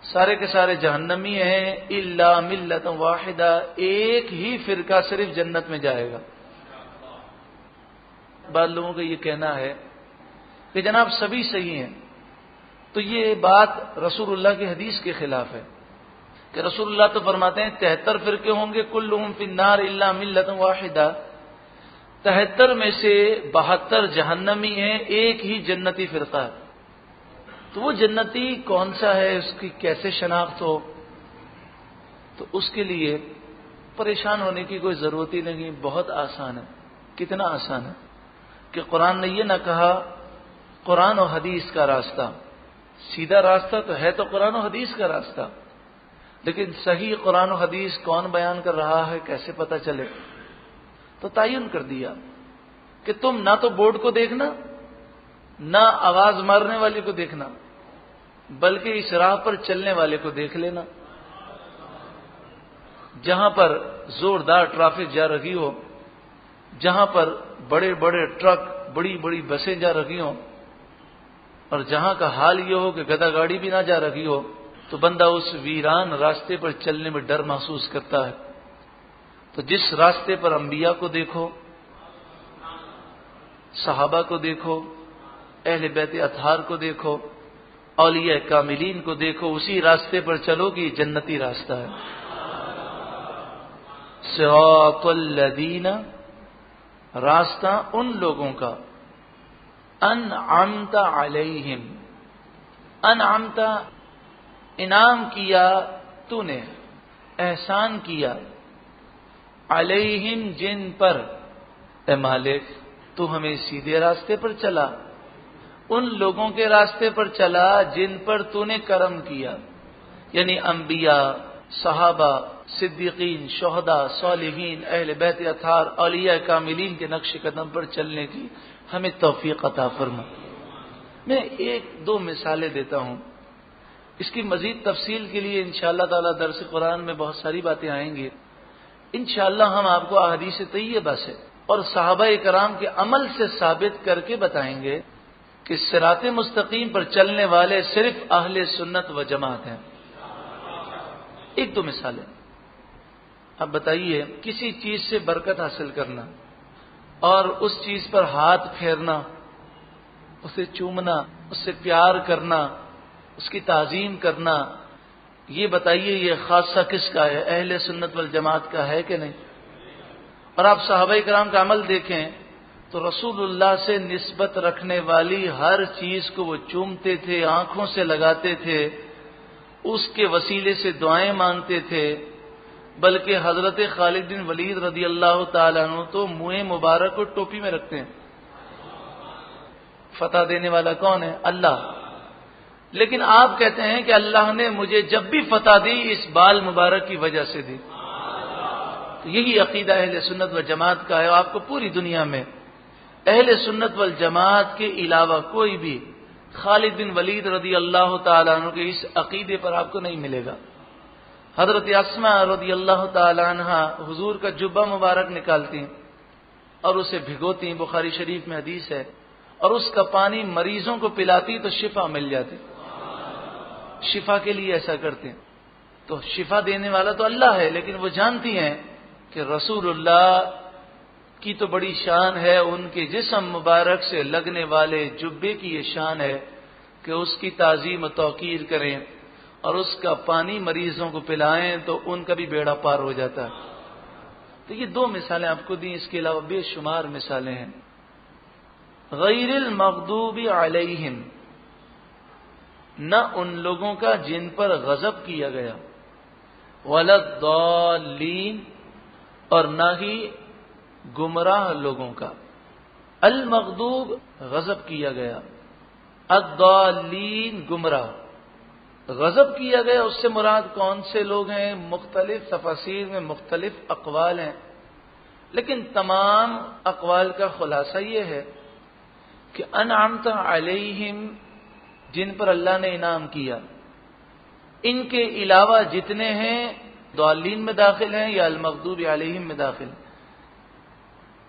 سارے کے سارے جہنمی ہیں الا ملۃ واحدہ، ایک ہی فرقہ صرف جنت میں جائے گا۔ بعض لوگوں کا یہ کہنا ہے کہ جناب سبھی صحیح ہیں، تو یہ بات رسول اللہ کی حدیث کے خلاف ہے کہ رسول اللہ تو فرماتے ہیں 73 فرقے ہوں گے کلہم فی النار الا ملۃ واحدہ، 73 میں سے 72 جہنمی ہیں، ایک ہی جنتی فرقہ ہے۔ تو وہ جنتی کون سا ہے، اس کی کیسے شناخت ہو؟ تو اس کے لیے پریشان ہونے کی کوئی ضرورت ہی نہیں، بہت آسان ہے۔ کتنا آسان ہے کہ قرآن نے یہ نہ کہا قرآن و حدیث کا راستہ، سیدھا راستہ تو ہے تو قرآن و حدیث کا راستہ، لیکن صحیح قرآن و حدیث کون بیان کر رہا ہے کیسے پتہ چلے؟ تو تعین کر دیا کہ تم نہ تو بورڈ کو دیکھنا، نہ آواز مارنے والے کو دیکھنا، بلکہ اس راہ پر چلنے والے کو دیکھ لینا۔ جہاں پر زوردار ٹریفک جا رہی ہو، جہاں پر بڑے بڑے ٹرک، بڑی بڑی بسیں جا رہی ہوں، اور جہاں کا حال یہ ہو کہ گدا گاڑی بھی نہ جا رہی ہو، تو بندہ اس ویران راستے پر چلنے میں ڈر محسوس کرتا ہے۔ تو جس راستے پر انبیاء کو دیکھو، صحابہ کو دیکھو، اہل بیت اطہار کو دیکھو، اولیاء کاملین کو دیکھو، اسی راستے پر چلو کہ یہ جنتی راستہ ہے۔ صراط الذین، راستہ ان لوگوں کا انعمت علیہم، انعمت انعام کیا تو نے، احسان کیا، علیہم جن پر، اے مالک تو ہمیں سیدھے راستے پر چلا، ان لوگوں کے راستے پر چلا جن پر تو نے کرم کیا، یعنی انبیاء، صحابہ، صدیقین، شہداء، صالحین، اہل بیت اطہار، اولیاء کاملین کے نقش قدم پر چلنے کی ہمیں توفیق عطا فرما۔ میں ایک دو مثالیں دیتا ہوں، اس کی مزید تفصیل کے لیے انشاءاللہ تعالی درس قرآن میں بہت ساری باتیں آئیں گی۔ انشاءاللہ ہم آپ کو احادیث طیبہ سے اور صحابہ کرام کے عمل سے ثابت کر کے بتائیں گے کہ صراط مستقیم پر چلنے والے صرف اہل سنت و جماعت ہیں۔ ایک دو مثالیں۔ اب بتائیے، کسی چیز سے برکت حاصل کرنا اور اس چیز پر ہاتھ پھیرنا، اسے چومنا، اس سے پیار کرنا، اس کی تعظیم کرنا، یہ بتائیے یہ خاصہ کس کا ہے؟ اہل سنت والجماعت کا ہے کہ نہیں؟ اور آپ صحابہ کرام کا عمل دیکھیں تو رسول اللہ سے نسبت رکھنے والی ہر چیز کو وہ چومتے تھے، آنکھوں سے لگاتے تھے، اس کے وسیلے سے دعائیں مانگتے تھے، بلکہ حضرت خالد بن ولید رضی اللہ تعالیٰ عنہ تو منہ مبارک کو ٹوپی میں رکھتے ہیں۔ فتح دینے والا کون ہے؟ اللہ۔ لیکن آپ کہتے ہیں کہ اللہ نے مجھے جب بھی فتح دی اس بال مبارک کی وجہ سے دی۔ تو یہی عقیدہ اہل سنت والجماعت کا ہے۔ آپ کو پوری دنیا میں اہل سنت والجماعت کے علاوہ کوئی بھی خالد بن ولید رضی اللہ تعالیٰ عنہ کے اس عقیدے پر آپ کو نہیں ملے گا۔ حضرت اسماء رضی اللہ تعالیٰ عنہ حضور کا جبہ مبارک نکالتی اور اسے بھگوتی، بخاری شریف میں حدیث ہے، اور اس کا پانی مریضوں کو پلاتی تو شفا مل جاتی۔ شفا کے لیے ایسا کرتے ہیں۔ تو شفا دینے والا تو اللہ ہے، لیکن وہ جانتی ہیں کہ رسول اللہ کی تو بڑی شان ہے، ان کے جسم مبارک سے لگنے والے جبے کی یہ شان ہے کہ اس کی تعظیم و توقیر کریں اور اس کا پانی مریضوں کو پلائیں تو ان کا بھی بیڑا پار ہو جاتا ہے۔ تو یہ دو مثالیں آپ کو دیں، اس کے علاوہ بے شمار مثالیں ہیں۔ غیر المغضوب علیہم، نہ ان لوگوں کا جن پر غضب کیا گیا، ولا الضالین، اور نہ ہی گمراہ لوگوں کا۔ المغضوب غضب کیا گیا، الضالین گمراہ۔ غضب کیا گیا اس سے مراد کون سے لوگ ہیں؟ مختلف تفاسیر میں مختلف اقوال ہیں، لیکن تمام اقوال کا خلاصہ یہ ہے کہ انعمت علیہم، جن پر اللہ نے انعام کیا، ان کے علاوہ جتنے ہیں ضالین میں داخل ہیں یا المغضوب علیہم میں داخل ہیں،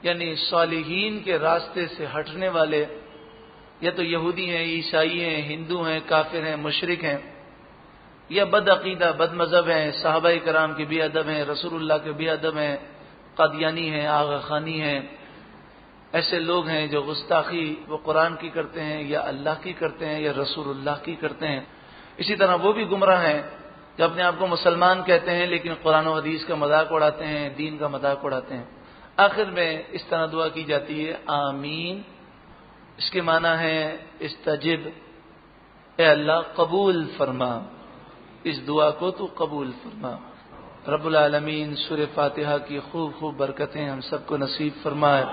یعنی صالحین کے راستے سے ہٹنے والے، یا تو یہودی ہیں، عیسائی ہیں، ہندو ہیں، کافر ہیں، مشرک ہیں، یا بد عقیدہ بد مذہب ہیں، صحابہ کرام کے بے ادب ہیں، رسول اللہ کے بے ادب ہیں، قادیانی ہیں، آغا خانی ہیں، ایسے لوگ ہیں جو گستاخی وہ قرآن کی کرتے ہیں یا اللہ کی کرتے ہیں یا رسول اللہ کی کرتے ہیں. اسی طرح وہ بھی گمراہ ہیں جو اپنے آپ کو مسلمان کہتے ہیں لیکن قرآن و حدیث کا مذاق اڑاتے ہیں، دین کا مذاق اڑاتے ہیں. آخر میں اس طرح دعا کی جاتی ہے آمین. اس کے معنی ہے استجب، اے اللہ قبول فرما، اس دعا کو تو قبول فرما. رب العالمین سورہ فاتحہ کی خوب خوب برکتیں ہم سب کو نصیب فرمائے.